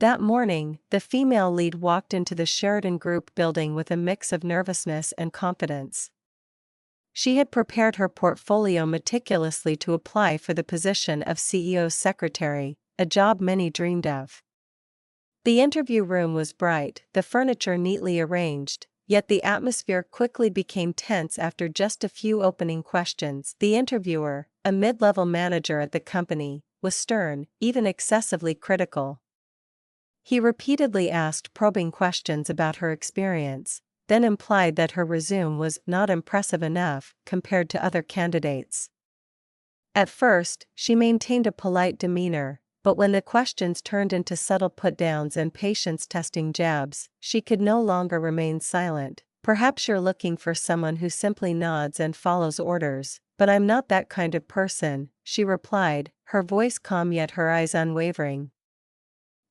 That morning, the female lead walked into the Sheridan Group building with a mix of nervousness and confidence. She had prepared her portfolio meticulously to apply for the position of CEO's secretary, a job many dreamed of. The interview room was bright, the furniture neatly arranged, yet the atmosphere quickly became tense after just a few opening questions. The interviewer, a mid-level manager at the company, was stern, even excessively critical. He repeatedly asked probing questions about her experience, then implied that her resume was not impressive enough compared to other candidates. At first, she maintained a polite demeanor, but when the questions turned into subtle put-downs and patience-testing jabs, she could no longer remain silent. "Perhaps you're looking for someone who simply nods and follows orders, but I'm not that kind of person," she replied, her voice calm yet her eyes unwavering.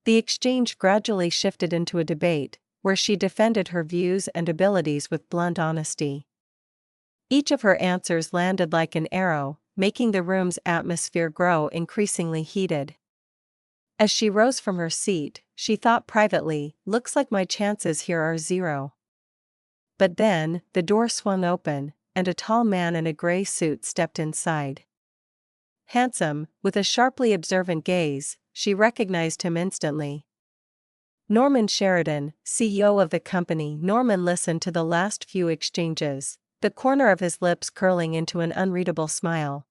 The exchange gradually shifted into a debate, where she defended her views and abilities with blunt honesty. Each of her answers landed like an arrow, making the room's atmosphere grow increasingly heated. As she rose from her seat, she thought privately, "Looks like my chances here are zero." But then, the door swung open, and a tall man in a gray suit stepped inside. Handsome, with a sharply observant gaze, she recognized him instantly. Norman Sheridan, CEO of the company. Norman listened to the last few exchanges, the corner of his lips curling into an unreadable smile.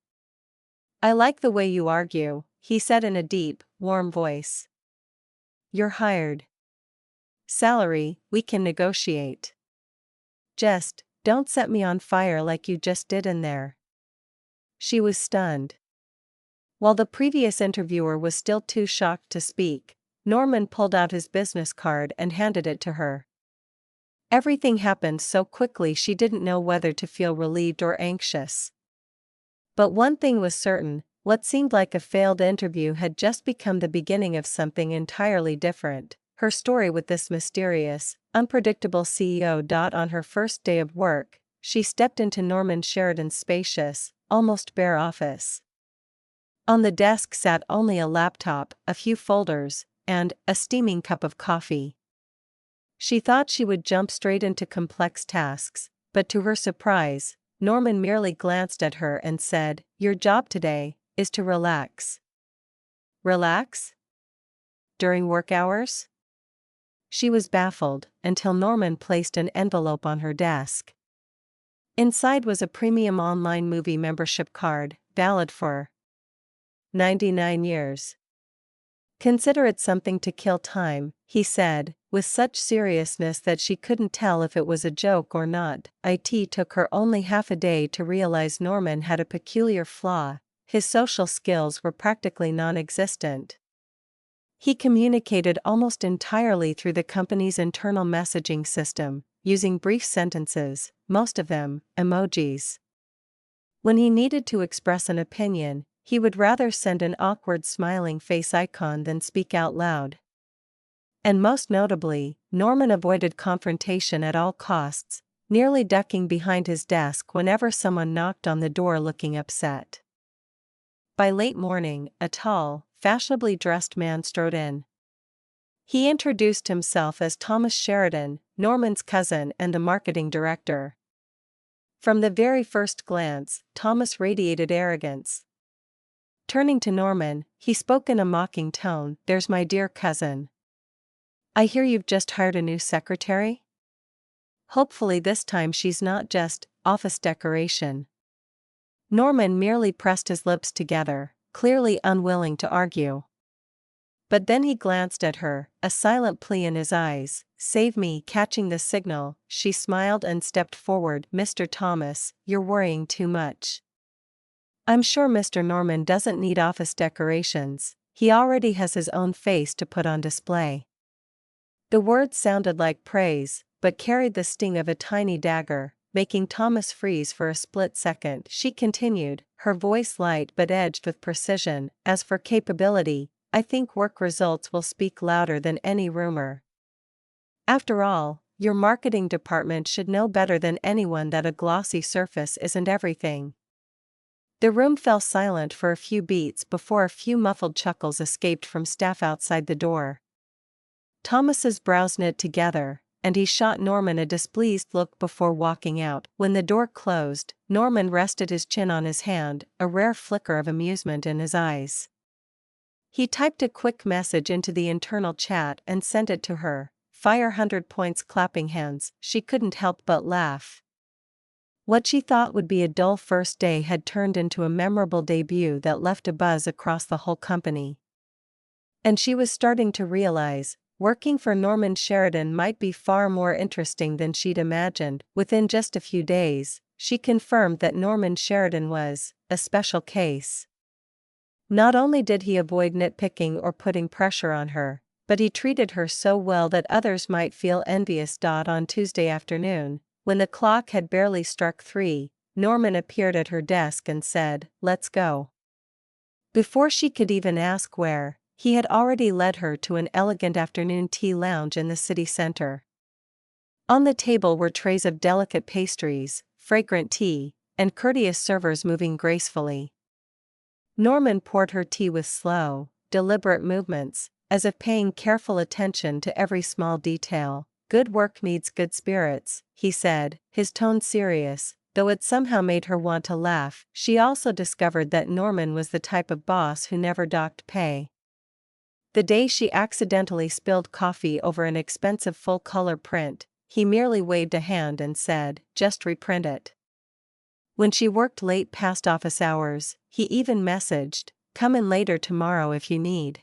"I like the way you argue," he said in a deep, warm voice. "You're hired. Salary, we can negotiate. Just, don't set me on fire like you just did in there." She was stunned. While the previous interviewer was still too shocked to speak, Norman pulled out his business card and handed it to her. Everything happened so quickly she didn't know whether to feel relieved or anxious. But one thing was certain, what seemed like a failed interview had just become the beginning of something entirely different. Her story with this mysterious, unpredictable CEO. On her first day of work, she stepped into Norman Sheridan's spacious, almost bare office. On the desk sat only a laptop, a few folders, and a steaming cup of coffee. She thought she would jump straight into complex tasks, but to her surprise, Norman merely glanced at her and said, "Your job today is to relax." Relax? During work hours? She was baffled, until Norman placed an envelope on her desk. Inside was a premium online movie membership card, valid for 99 years. "Consider it something to kill time," he said, with such seriousness that she couldn't tell if it was a joke or not. It took her only half a day to realize Norman had a peculiar flaw: his social skills were practically non-existent. He communicated almost entirely through the company's internal messaging system, using brief sentences, most of them emojis. When he needed to express an opinion, he would rather send an awkward smiling face icon than speak out loud. And most notably, Norman avoided confrontation at all costs, nearly ducking behind his desk whenever someone knocked on the door looking upset. By late morning, a tall, fashionably dressed man strode in. He introduced himself as Thomas Sheridan, Norman's cousin and the marketing director. From the very first glance, Thomas radiated arrogance. Turning to Norman, he spoke in a mocking tone, "There's my dear cousin. I hear you've just hired a new secretary? Hopefully this time she's not just office decoration." Norman merely pressed his lips together, clearly unwilling to argue. But then he glanced at her, a silent plea in his eyes. "Save me." Catching the signal, she smiled and stepped forward. "Mr. Thomas, you're worrying too much. I'm sure Mr. Norman doesn't need office decorations, he already has his own face to put on display." The words sounded like praise, but carried the sting of a tiny dagger, making Thomas freeze for a split second. She continued, her voice light but edged with precision, "As for capability, I think work results will speak louder than any rumor. After all, your marketing department should know better than anyone that a glossy surface isn't everything." The room fell silent for a few beats before a few muffled chuckles escaped from staff outside the door. Thomas's brows knit together, and he shot Norman a displeased look before walking out. When the door closed, Norman rested his chin on his hand, a rare flicker of amusement in his eyes. He typed a quick message into the internal chat and sent it to her. Fire 100 points clapping hands. She couldn't help but laugh. What she thought would be a dull first day had turned into a memorable debut that left a buzz across the whole company. And she was starting to realize, working for Norman Sheridan might be far more interesting than she'd imagined. Within just a few days, she confirmed that Norman Sheridan was a special case. Not only did he avoid nitpicking or putting pressure on her, but he treated her so well that others might feel envious. On Tuesday afternoon, when the clock had barely struck 3, Norman appeared at her desk and said, "Let's go." Before she could even ask where, he had already led her to an elegant afternoon tea lounge in the city center. On the table were trays of delicate pastries, fragrant tea, and courteous servers moving gracefully. Norman poured her tea with slow, deliberate movements, as if paying careful attention to every small detail. "Good work needs good spirits," he said, his tone serious, though it somehow made her want to laugh. She also discovered that Norman was the type of boss who never docked pay. The day she accidentally spilled coffee over an expensive full-color print, he merely waved a hand and said, "Just reprint it." When she worked late past office hours, he even messaged, "Come in later tomorrow if you need."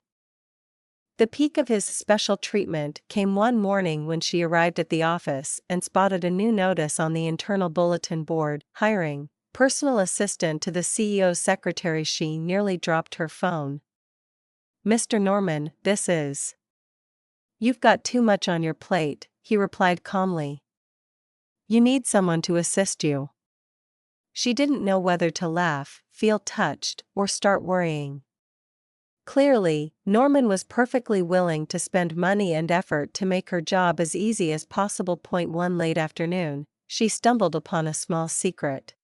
The peak of his special treatment came one morning when she arrived at the office and spotted a new notice on the internal bulletin board, hiring personal assistant to the CEO's secretary. She nearly dropped her phone. "Mr. Norman, this is..." "You've got too much on your plate," he replied calmly. "You need someone to assist you." She didn't know whether to laugh, feel touched, or start worrying. Clearly, Norman was perfectly willing to spend money and effort to make her job as easy as possible. One late afternoon, she stumbled upon a small secret.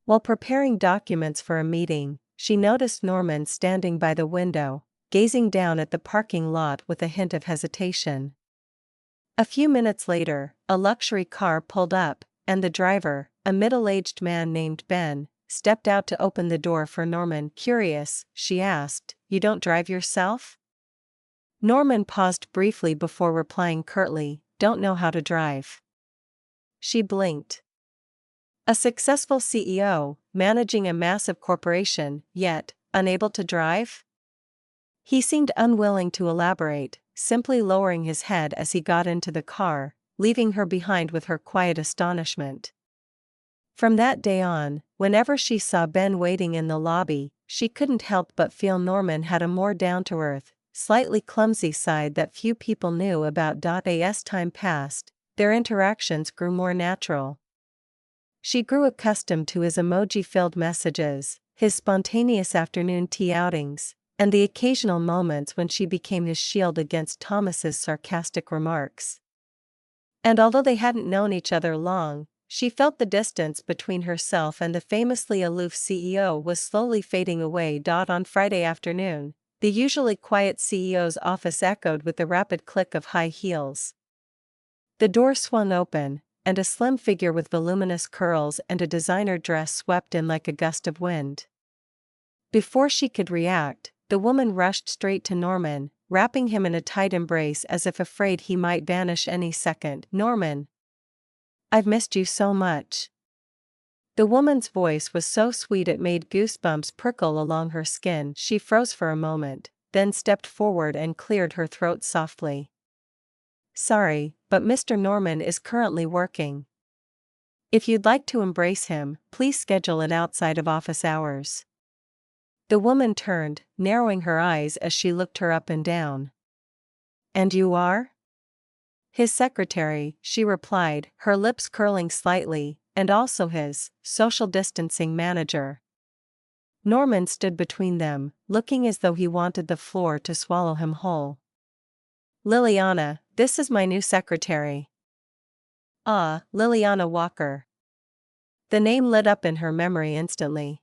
While preparing documents for a meeting, she noticed Norman standing by the window, gazing down at the parking lot with a hint of hesitation. A few minutes later, a luxury car pulled up, and the driver, a middle-aged man named Ben, stepped out to open the door for Norman. "Curious," she asked, "you don't drive yourself?" Norman paused briefly before replying curtly, "Don't know how to drive." She blinked. A successful CEO, managing a massive corporation, yet unable to drive? He seemed unwilling to elaborate, simply lowering his head as he got into the car, leaving her behind with her quiet astonishment. From that day on, whenever she saw Ben waiting in the lobby, she couldn't help but feel Norman had a more down-to-earth, slightly clumsy side that few people knew about. As time passed, their interactions grew more natural. She grew accustomed to his emoji-filled messages, his spontaneous afternoon tea outings, and the occasional moments when she became his shield against Thomas's sarcastic remarks. And although they hadn't known each other long, she felt the distance between herself and the famously aloof CEO was slowly fading away. On Friday afternoon, the usually quiet CEO's office echoed with the rapid click of high heels. The door swung open, and a slim figure with voluminous curls and a designer dress swept in like a gust of wind. Before she could react, the woman rushed straight to Norman, wrapping him in a tight embrace as if afraid he might vanish any second. "Norman, I've missed you so much." The woman's voice was so sweet it made goosebumps prickle along her skin. She froze for a moment, then stepped forward and cleared her throat softly. "Sorry, but Mr. Norman is currently working. If you'd like to embrace him, please schedule it outside of office hours." The woman turned, narrowing her eyes as she looked her up and down. "And you are?" "His secretary," she replied, her lips curling slightly, "and also his social distancing manager." Norman stood between them, looking as though he wanted the floor to swallow him whole. "Liliana, this is my new secretary." "Ah, Liliana Walker." The name lit up in her memory instantly.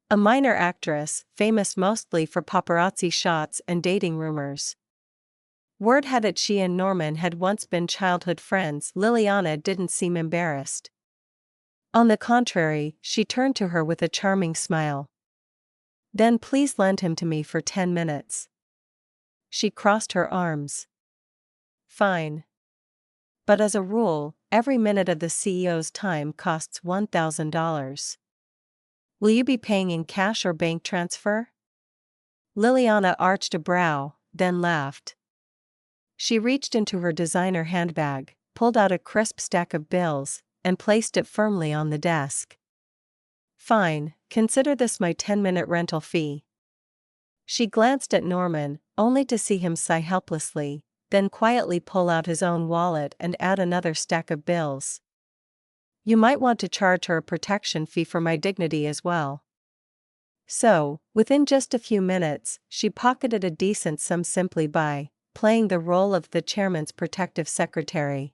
A minor actress, famous mostly for paparazzi shots and dating rumors. Word had it she and Norman had once been childhood friends. Liliana didn't seem embarrassed. On the contrary, she turned to her with a charming smile. Then please lend him to me for 10 minutes. She crossed her arms. Fine. But as a rule, every minute of the CEO's time costs $1,000. Will you be paying in cash or bank transfer? Liliana arched a brow, then laughed. She reached into her designer handbag, pulled out a crisp stack of bills, and placed it firmly on the desk. Fine, consider this my 10-minute rental fee. She glanced at Norman, only to see him sigh helplessly, then quietly pull out his own wallet and add another stack of bills. You might want to charge her a protection fee for my dignity as well. So, within just a few minutes, she pocketed a decent sum simply by playing the role of the chairman's protective secretary.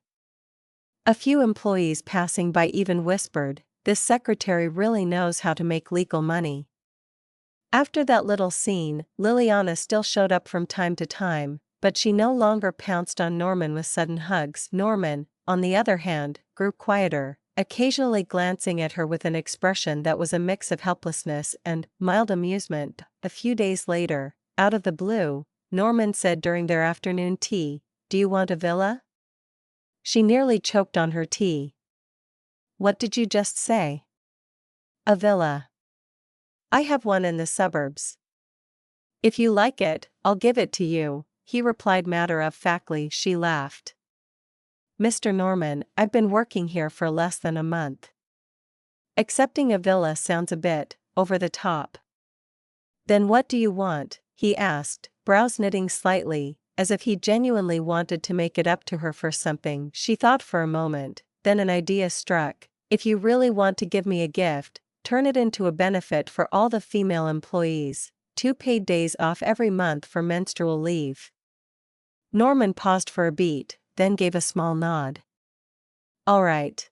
A few employees passing by even whispered, "This secretary really knows how to make legal money." After that little scene, Liliana still showed up from time to time, but she no longer pounced on Norman with sudden hugs. Norman, on the other hand, grew quieter, occasionally glancing at her with an expression that was a mix of helplessness and mild amusement. A few days later, out of the blue, Norman said during their afternoon tea, "Do you want a villa?" She nearly choked on her tea. "What did you just say?" "A villa. I have one in the suburbs. If you like it, I'll give it to you," he replied matter-of-factly. She laughed. "Mr. Norman, I've been working here for less than a month. Accepting a villa sounds a bit over the top." "Then what do you want?" he asked, brows knitting slightly, as if he genuinely wanted to make it up to her for something. She thought for a moment, then an idea struck. "If you really want to give me a gift, turn it into a benefit for all the female employees, 2 paid days off every month for menstrual leave." Norman paused for a beat, then gave a small nod. "All right."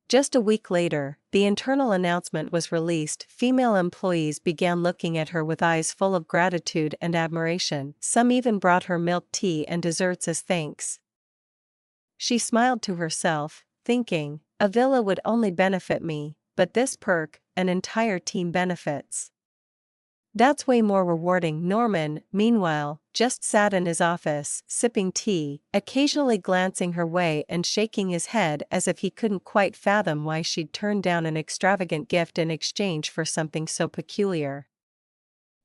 Just a week later, the internal announcement was released. Female employees began looking at her with eyes full of gratitude and admiration. Some even brought her milk tea and desserts as thanks. She smiled to herself, thinking, "A villa would only benefit me, but this perk, an entire team benefits. That's way more rewarding." Norman, meanwhile, just sat in his office, sipping tea, occasionally glancing her way and shaking his head as if he couldn't quite fathom why she'd turned down an extravagant gift in exchange for something so peculiar.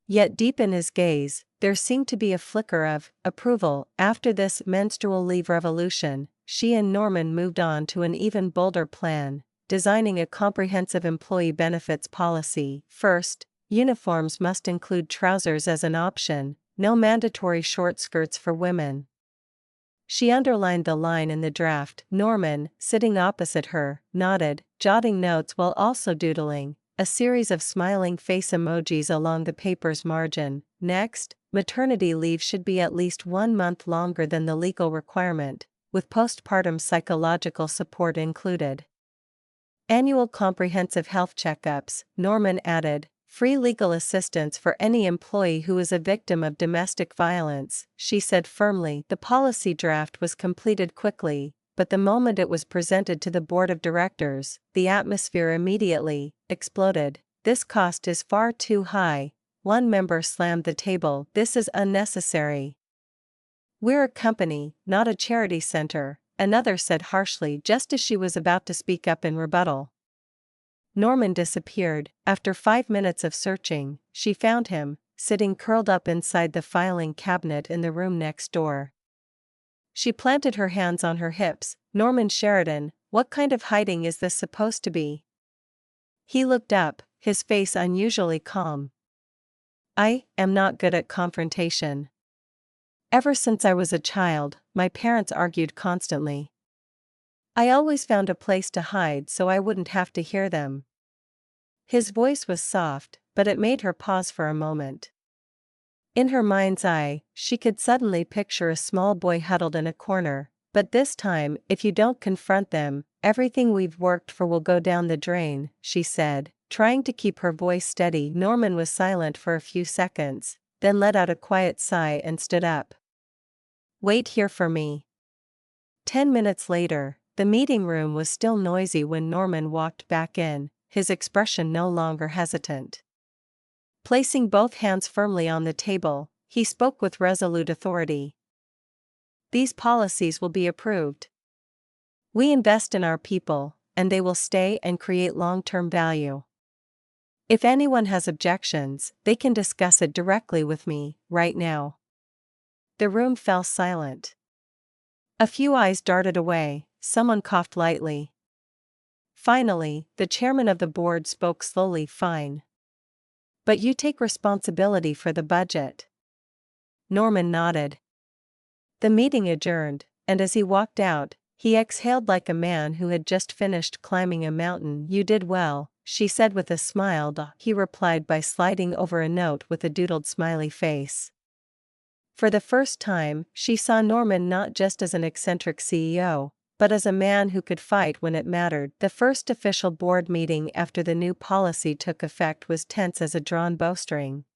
Yet deep in his gaze, there seemed to be a flicker of approval. After this menstrual leave revolution, she and Norman moved on to an even bolder plan, designing a comprehensive employee benefits policy. First, uniforms must include trousers as an option, no mandatory short skirts for women. She underlined the line in the draft. Norman, sitting opposite her, nodded, jotting notes while also doodling a series of smiling face emojis along the paper's margin. Next, maternity leave should be at least 1 month longer than the legal requirement, with postpartum psychological support included. Annual comprehensive health checkups, Norman added, free legal assistance for any employee who is a victim of domestic violence. She said firmly. The policy draft was completed quickly, but the moment it was presented to the board of directors, the atmosphere immediately exploded. "This cost is far too high," one member slammed the table. "This is unnecessary. We're a company, not a charity center," another said harshly just as she was about to speak up in rebuttal. Norman disappeared. After 5 minutes of searching, she found him, sitting curled up inside the filing cabinet in the room next door. She planted her hands on her hips. "Norman Sheridan, what kind of hiding is this supposed to be?" He looked up, his face unusually calm. "I am not good at confrontation. Ever since I was a child, my parents argued constantly. I always found a place to hide so I wouldn't have to hear them." His voice was soft, but it made her pause for a moment. In her mind's eye, she could suddenly picture a small boy huddled in a corner. "But this time, if you don't confront them, everything we've worked for will go down the drain," she said, trying to keep her voice steady. Norman was silent for a few seconds, then let out a quiet sigh and stood up. Wait here for me. 10 minutes later, the meeting room was still noisy when Norman walked back in, his expression no longer hesitant. Placing both hands firmly on the table, he spoke with resolute authority. These policies will be approved. We invest in our people, and they will stay and create long-term value. If anyone has objections, they can discuss it directly with me, right now. The room fell silent. A few eyes darted away, someone coughed lightly. Finally, the chairman of the board spoke slowly. Fine. But you take responsibility for the budget. Norman nodded. The meeting adjourned, and as he walked out, he exhaled like a man who had just finished climbing a mountain. You did well, she said with a smile. He replied by sliding over a note with a doodled smiley face. For the first time, she saw Norman not just as an eccentric CEO, but as a man who could fight when it mattered. The first official board meeting after the new policy took effect was tense as a drawn bowstring.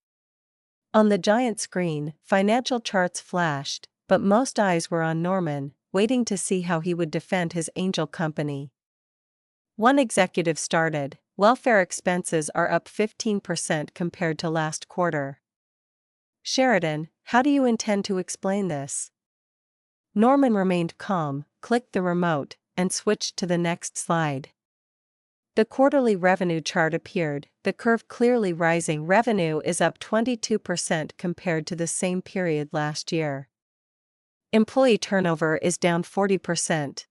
On the giant screen, financial charts flashed, but most eyes were on Norman, waiting to see how he would defend his angel company. One executive started, "Welfare expenses are up 15% compared to last quarter. Sheridan, how do you intend to explain this?" Norman remained calm, clicked the remote, and switched to the next slide. The quarterly revenue chart appeared, the curve clearly rising. Revenue is up 22% compared to the same period last year. Employee turnover is down 40%.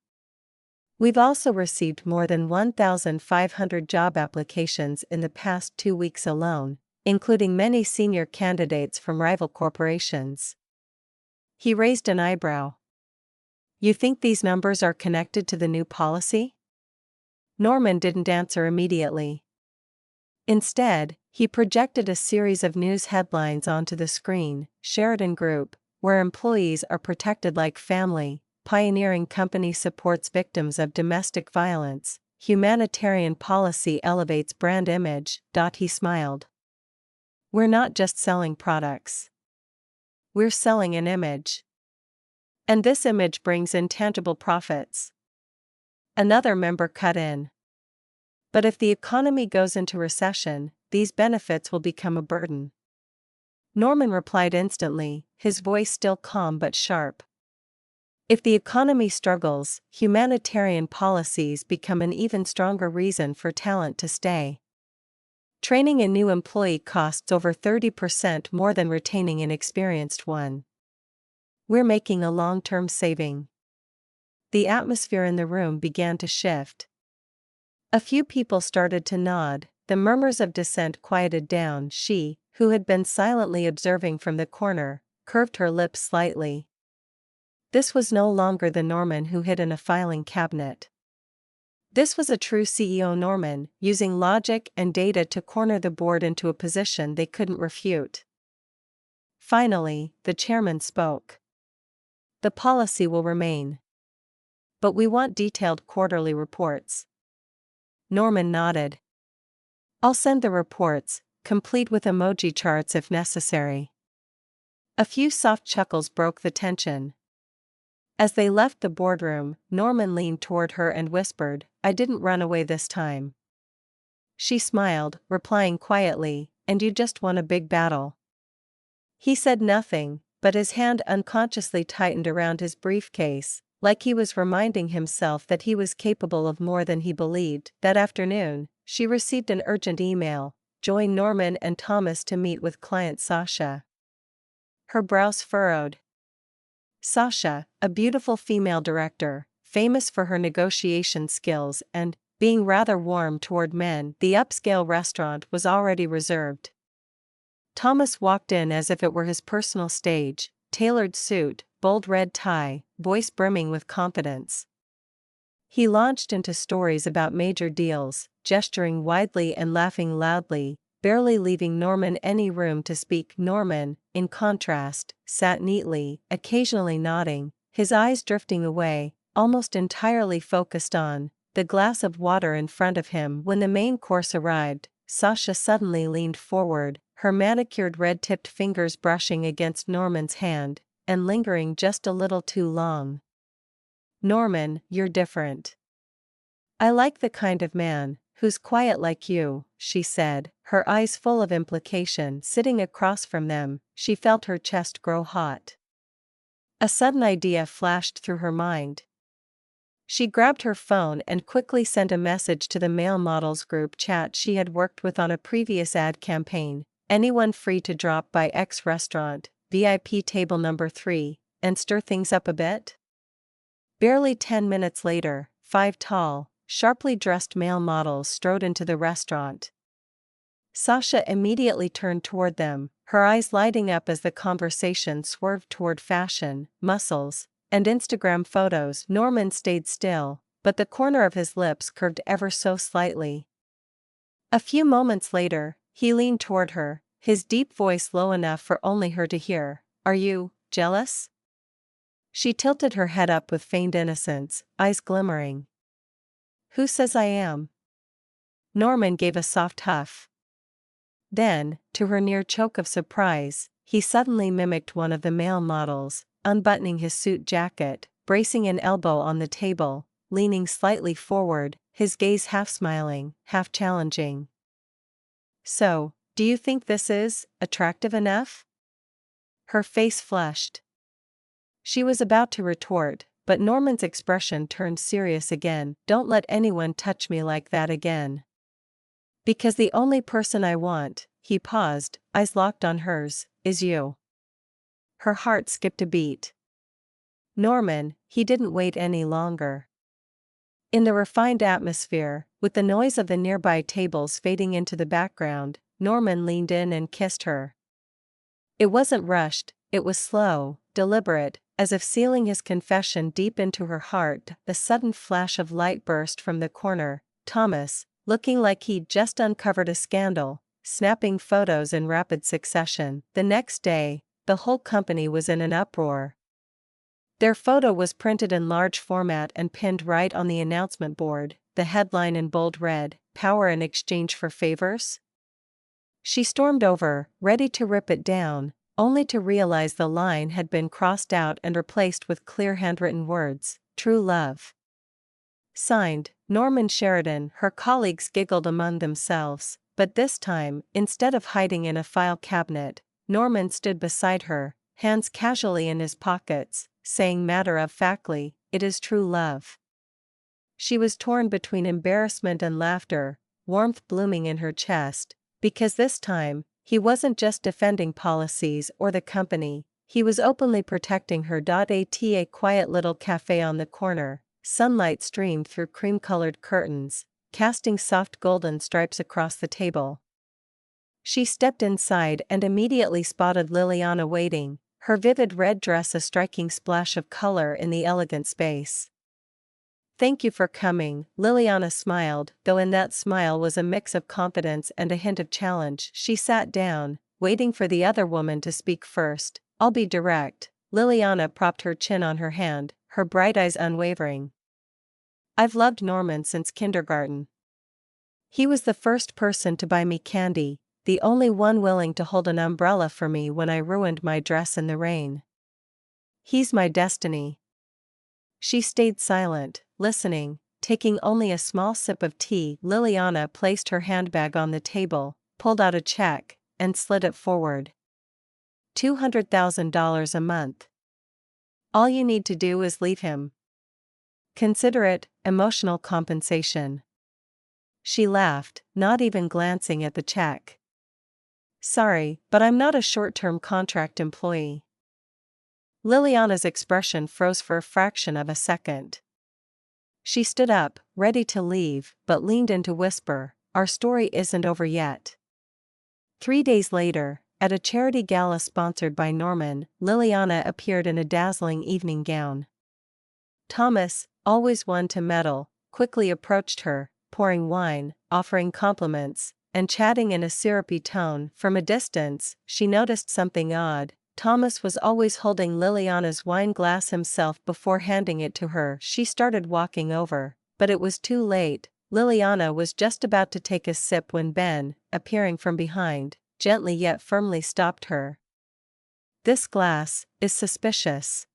We've also received more than 1,500 job applications in the past 2 weeks alone, including many senior candidates from rival corporations. He raised an eyebrow. You think these numbers are connected to the new policy? Norman didn't answer immediately. Instead, he projected a series of news headlines onto the screen. Sheridan Group, where employees are protected like family, pioneering company supports victims of domestic violence, humanitarian policy elevates brand image. He smiled. We're not just selling products. We're selling an image. And this image brings in tangible profits. Another member cut in. But if the economy goes into recession, these benefits will become a burden. Norman replied instantly, his voice still calm but sharp. If the economy struggles, humanitarian policies become an even stronger reason for talent to stay. Training a new employee costs over 30% more than retaining an experienced one. We're making a long-term saving. The atmosphere in the room began to shift. A few people started to nod, the murmurs of dissent quieted down. She, who had been silently observing from the corner, curved her lips slightly. This was no longer the Norman who hid in a filing cabinet. This was a true CEO Norman, using logic and data to corner the board into a position they couldn't refute. Finally, the chairman spoke. The policy will remain. But we want detailed quarterly reports. Norman nodded. I'll send the reports, complete with emoji charts if necessary. A few soft chuckles broke the tension. As they left the boardroom, Norman leaned toward her and whispered, I didn't run away this time. She smiled, replying quietly, and you just won a big battle. He said nothing, but his hand unconsciously tightened around his briefcase, like he was reminding himself that he was capable of more than he believed. That afternoon, she received an urgent email, join Norman and Thomas to meet with client Sasha. Her brows furrowed. Sasha, a beautiful female director, famous for her negotiation skills and being rather warm toward men. The upscale restaurant was already reserved. Thomas walked in as if it were his personal stage, tailored suit, bold red tie, voice brimming with confidence. He launched into stories about major deals, gesturing widely and laughing loudly, barely leaving Norman any room to speak. Norman, in contrast, sat neatly, occasionally nodding, his eyes drifting away, almost entirely focused on the glass of water in front of him. When the main course arrived, Sasha suddenly leaned forward, her manicured red-tipped fingers brushing against Norman's hand. and lingering just a little too long. "Norman, you're different. I like the kind of man who's quiet like you," she said, her eyes full of implication. Sitting across from them, she felt her chest grow hot. A sudden idea flashed through her mind. She grabbed her phone and quickly sent a message to the male models group chat she had worked with on a previous ad campaign. "Anyone free to drop by X restaurant, VIP table number 3, and stir things up a bit?" Barely 10 minutes later, 5 tall, sharply dressed male models strode into the restaurant. Sasha immediately turned toward them, her eyes lighting up as the conversation swerved toward fashion, muscles, and Instagram photos. Norman stayed still, but the corner of his lips curved ever so slightly. A few moments later, he leaned toward her, his deep voice low enough for only her to hear. "Are you jealous?" She tilted her head up with feigned innocence, eyes glimmering. "Who says I am?" Norman gave a soft huff. Then, to her near choke of surprise, he suddenly mimicked one of the male models, unbuttoning his suit jacket, bracing an elbow on the table, leaning slightly forward, his gaze half smiling, half challenging. "So, do you think this is attractive enough?" Her face flushed. She was about to retort, but Norman's expression turned serious again. "Don't let anyone touch me like that again. Because the only person I want," he paused, eyes locked on hers, "is you." Her heart skipped a beat. Norman, he didn't wait any longer. In the refined atmosphere, with the noise of the nearby tables fading into the background, Norman leaned in and kissed her. It wasn't rushed, it was slow, deliberate, as if sealing his confession deep into her heart. A sudden flash of light burst from the corner. Thomas, looking like he'd just uncovered a scandal, snapping photos in rapid succession. The next day, the whole company was in an uproar. Their photo was printed in large format and pinned right on the announcement board, the headline in bold red, "Power in exchange for favors?" She stormed over, ready to rip it down, only to realize the line had been crossed out and replaced with clear handwritten words, "True love." Signed, Norman Sheridan. Her colleagues giggled among themselves, but this time, instead of hiding in a file cabinet, Norman stood beside her, hands casually in his pockets, saying matter-of-factly, "It is true love." She was torn between embarrassment and laughter, warmth blooming in her chest, because this time, he wasn't just defending policies or the company, he was openly protecting her. At a quiet little cafe on the corner, sunlight streamed through cream-colored curtains, casting soft golden stripes across the table. She stepped inside and immediately spotted Liliana waiting, her vivid red dress a striking splash of color in the elegant space. "Thank you for coming," Liliana smiled, though in that smile was a mix of confidence and a hint of challenge. She sat down, waiting for the other woman to speak first. "I'll be direct." Liliana propped her chin on her hand, her bright eyes unwavering. "I've loved Norman since kindergarten. He was the first person to buy me candy, the only one willing to hold an umbrella for me when I ruined my dress in the rain. He's my destiny." She stayed silent, listening, taking only a small sip of tea. Liliana placed her handbag on the table, pulled out a check, and slid it forward. $200,000 a month. All you need to do is leave him. Consider it emotional compensation. She laughed, not even glancing at the check. "Sorry, but I'm not a short-term contract employee." Liliana's expression froze for a fraction of a second. She stood up, ready to leave, but leaned in to whisper, "Our story isn't over yet." 3 days later, at a charity gala sponsored by Norman, Liliana appeared in a dazzling evening gown. Thomas, always one to meddle, quickly approached her, pouring wine, offering compliments, and chatting in a syrupy tone. From a distance, she noticed something odd. Thomas was always holding Liliana's wine glass himself before handing it to her. She started walking over, but it was too late. Liliana was just about to take a sip when Ben, appearing from behind, gently yet firmly stopped her. This glass is suspicious.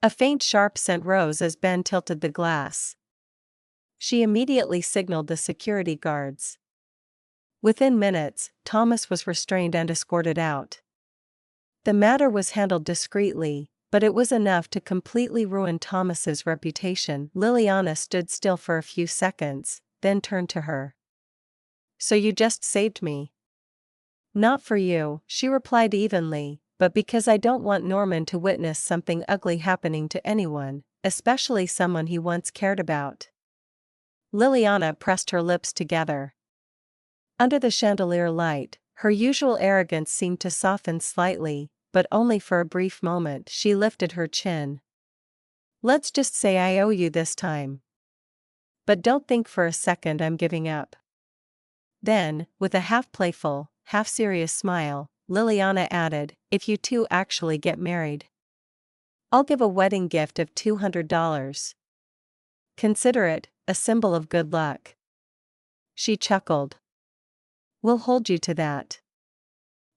A faint sharp scent rose as Ben tilted the glass. She immediately signaled the security guards. Within minutes, Thomas was restrained and escorted out. The matter was handled discreetly, but it was enough to completely ruin Thomas's reputation. Liliana stood still for a few seconds, then turned to her. "So you just saved me?" "Not for you," she replied evenly, "but because I don't want Norman to witness something ugly happening to anyone, especially someone he once cared about." Liliana pressed her lips together. Under the chandelier light, her usual arrogance seemed to soften slightly, but only for a brief moment. She lifted her chin. "Let's just say I owe you this time. But don't think for a second I'm giving up." Then, with a half-playful, half-serious smile, Liliana added, "If you two actually get married, I'll give a wedding gift of $200. Consider it a symbol of good luck." She chuckled. "We'll hold you to that."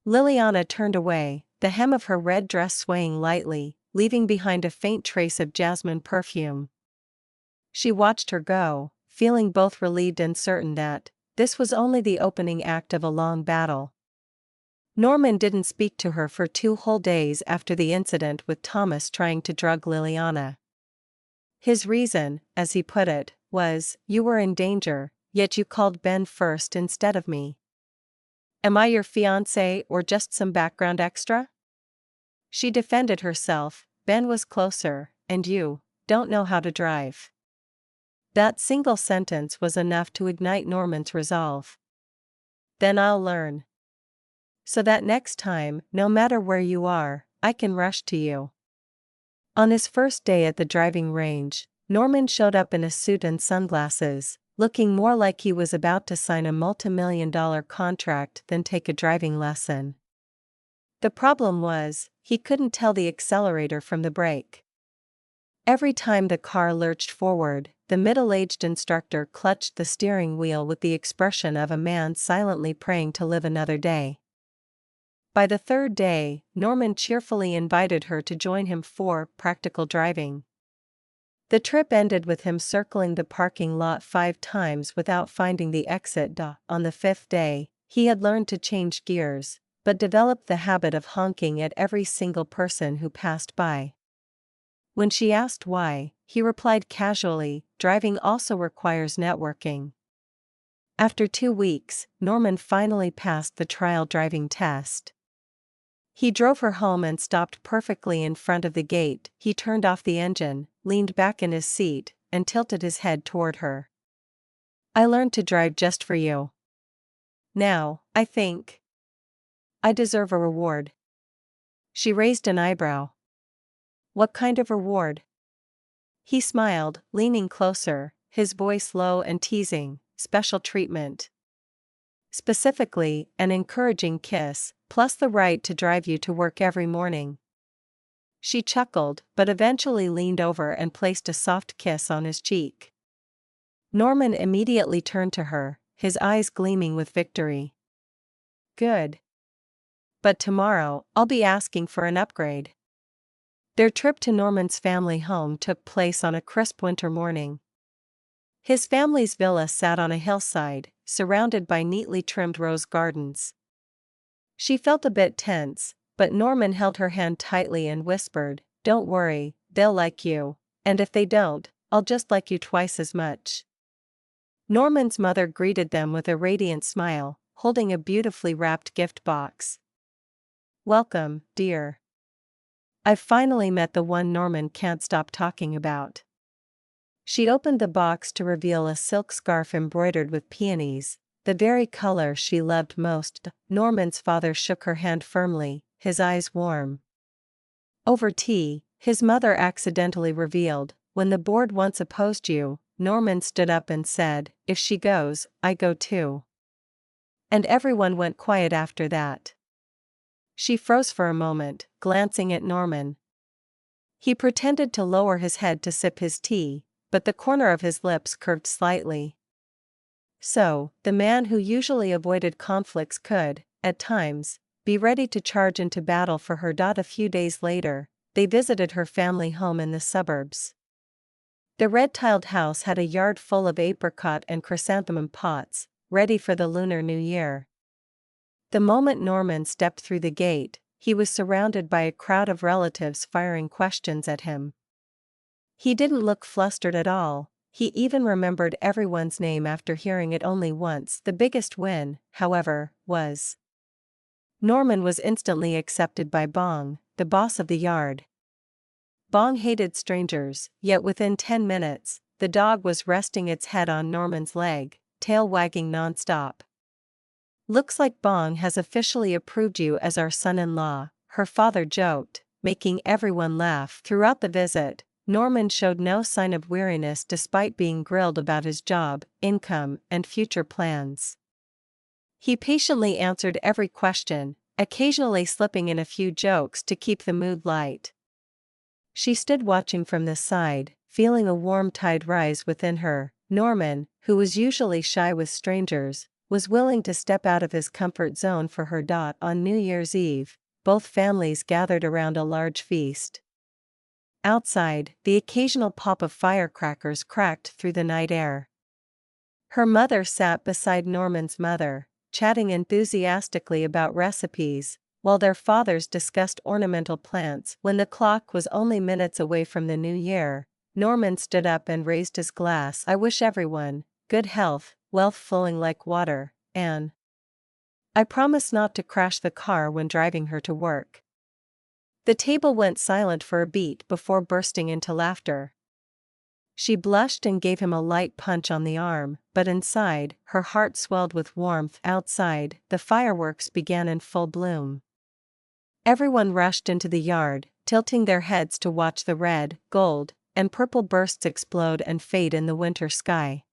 Liliana turned away, the hem of her red dress swaying lightly, leaving behind a faint trace of jasmine perfume. She watched her go, feeling both relieved and certain that this was only the opening act of a long battle. Norman didn't speak to her for 2 whole days after the incident with Thomas trying to drug Liliana. His reason, as he put it, was, "You were in danger, yet you called Ben first instead of me. Am I your fiancé or just some background extra?" She defended herself, "Ben was closer, and you don't know how to drive." That single sentence was enough to ignite Norman's resolve. "Then I'll learn. So that next time, no matter where you are, I can rush to you." On his first day at the driving range, Norman showed up in a suit and sunglasses, looking more like he was about to sign a multi-million-dollar contract than take a driving lesson. The problem was, he couldn't tell the accelerator from the brake. Every time the car lurched forward, the middle-aged instructor clutched the steering wheel with the expression of a man silently praying to live another day. By the 3rd day, Norman cheerfully invited her to join him for practical driving. The trip ended with him circling the parking lot 5 times without finding the exit. On the 5th day, he had learned to change gears, but developed the habit of honking at every single person who passed by. When she asked why, he replied casually, "Driving also requires networking." After 2 weeks, Norman finally passed the trial driving test. He drove her home and stopped perfectly in front of the gate. He turned off the engine, leaned back in his seat, and tilted his head toward her. "I learned to drive just for you. Now, I think I deserve a reward." She raised an eyebrow. "What kind of reward?" He smiled, leaning closer, his voice low and teasing. "Special treatment. Specifically, an encouraging kiss, plus the right to drive you to work every morning." She chuckled, but eventually leaned over and placed a soft kiss on his cheek. Norman immediately turned to her, his eyes gleaming with victory. "Good. But tomorrow, I'll be asking for an upgrade." Their trip to Norman's family home took place on a crisp winter morning. His family's villa sat on a hillside, surrounded by neatly trimmed rose gardens. She felt a bit tense, but Norman held her hand tightly and whispered, "Don't worry, they'll like you, and if they don't, I'll just like you twice as much." Norman's mother greeted them with a radiant smile, holding a beautifully wrapped gift box. "Welcome, dear. I've finally met the one Norman can't stop talking about." She opened the box to reveal a silk scarf embroidered with peonies, the very color she loved most. Norman's father shook her hand firmly, his eyes warm. Over tea, his mother accidentally revealed, "When the board once opposed you," Norman stood up and said, "If she goes, I go too." And everyone went quiet after that. She froze for a moment, glancing at Norman. He pretended to lower his head to sip his tea, but the corner of his lips curved slightly. So, the man who usually avoided conflicts could, at times, be ready to charge into battle for her. A few days later, they visited her family home in the suburbs. The red-tiled house had a yard full of apricot and chrysanthemum pots, ready for the Lunar New Year. The moment Norman stepped through the gate, he was surrounded by a crowd of relatives firing questions at him. He didn't look flustered at all. He even remembered everyone's name after hearing it only once. The biggest win, however, was Norman was instantly accepted by Bong, the boss of the yard. Bong hated strangers, yet within 10 minutes, the dog was resting its head on Norman's leg, tail wagging non-stop. "Looks like Bong has officially approved you as our son-in-law," her father joked, making everyone laugh. Throughout the visit, Norman showed no sign of weariness despite being grilled about his job, income, and future plans. He patiently answered every question, occasionally slipping in a few jokes to keep the mood light. She stood watching from the side, feeling a warm tide rise within her. Norman, who was usually shy with strangers, was willing to step out of his comfort zone for her. On New Year's Eve, both families gathered around a large feast. Outside, the occasional pop of firecrackers cracked through the night air. Her mother sat beside Norman's mother, chatting enthusiastically about recipes, while their fathers discussed ornamental plants. When the clock was only minutes away from the new year, Norman stood up and raised his glass. "I wish everyone good health, wealth flowing like water, and I promise not to crash the car when driving her to work." The table went silent for a beat before bursting into laughter. She blushed and gave him a light punch on the arm, but inside, her heart swelled with warmth. Outside, the fireworks began in full bloom. Everyone rushed into the yard, tilting their heads to watch the red, gold, and purple bursts explode and fade in the winter sky.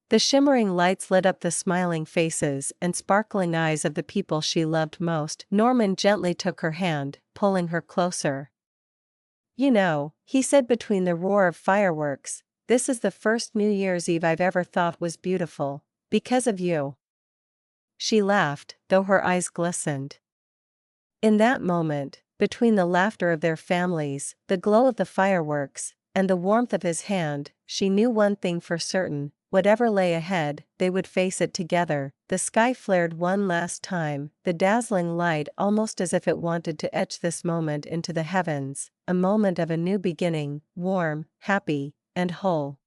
The shimmering lights lit up the smiling faces and sparkling eyes of the people she loved most. Norman gently took her hand, pulling her closer. "You know," he said between the roar of fireworks, "this is the first New Year's Eve I've ever thought was beautiful, because of you." She laughed, though her eyes glistened. In that moment, between the laughter of their families, the glow of the fireworks, and the warmth of his hand, she knew one thing for certain: whatever lay ahead, they would face it together. The sky flared one last time, the dazzling light almost as if it wanted to etch this moment into the heavens, a moment of a new beginning, warm, happy, and whole.